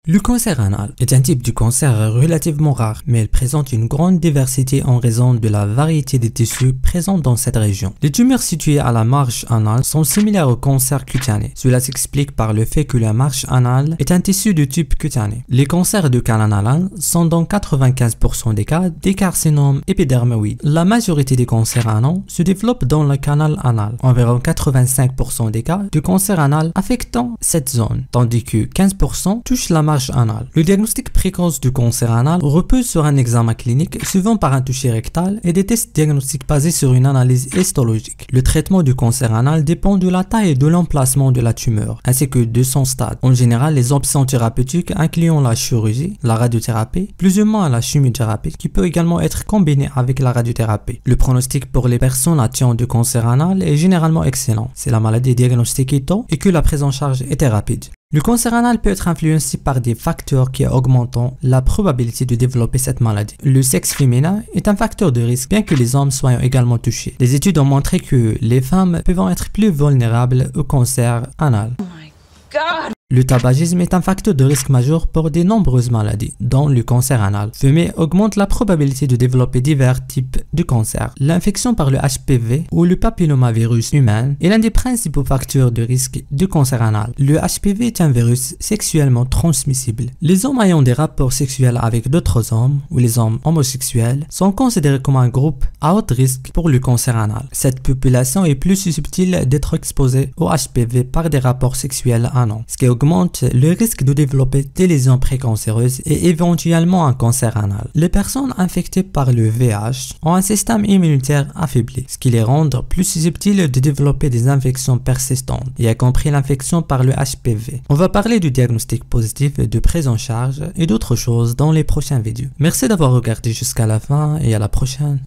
Le cancer anal est un type de cancer relativement rare, mais il présente une grande diversité en raison de la variété des tissus présents dans cette région. Les tumeurs situées à la marge anale sont similaires au cancer cutané. Cela s'explique par le fait que la marge anale est un tissu de type cutané. Les cancers de canal anal sont dans 95% des cas des carcinomes épidermoïdes. La majorité des cancers anaux se développent dans le canal anal. Environ 85% des cas de cancer anal affectant cette zone, tandis que 15% touchent la marge anal. Le diagnostic précoce du cancer anal repose sur un examen clinique suivant par un toucher rectal et des tests diagnostiques basés sur une analyse histologique. Le traitement du cancer anal dépend de la taille et de l'emplacement de la tumeur, ainsi que de son stade. En général, les options thérapeutiques incluant la chirurgie, la radiothérapie, plus ou moins la chimiothérapie, qui peut également être combinée avec la radiothérapie. Le pronostic pour les personnes atteintes de cancer anal est généralement excellent si la maladie est diagnostiquée tôt et que la prise en charge était rapide. Le cancer anal peut être influencé par des facteurs qui augmentent la probabilité de développer cette maladie. Le sexe féminin est un facteur de risque, bien que les hommes soient également touchés. Les études ont montré que les femmes peuvent être plus vulnérables au cancer anal. Oh my God. Le tabagisme est un facteur de risque majeur pour de nombreuses maladies, dont le cancer anal. Fumer augmente la probabilité de développer divers types de cancers. L'infection par le HPV ou le papillomavirus humain est l'un des principaux facteurs de risque du cancer anal. Le HPV est un virus sexuellement transmissible. Les hommes ayant des rapports sexuels avec d'autres hommes ou les hommes homosexuels sont considérés comme un groupe à haut risque pour le cancer anal. Cette population est plus susceptible d'être exposée au HPV par des rapports sexuels anaux, ce qui augmente le risque de développer des lésions précancéreuses et éventuellement un cancer anal. Les personnes infectées par le VIH ont un système immunitaire affaibli, ce qui les rend plus susceptibles de développer des infections persistantes, y compris l'infection par le HPV. On va parler du diagnostic positif, de prise en charge et d'autres choses dans les prochaines vidéos. Merci d'avoir regardé jusqu'à la fin et à la prochaine.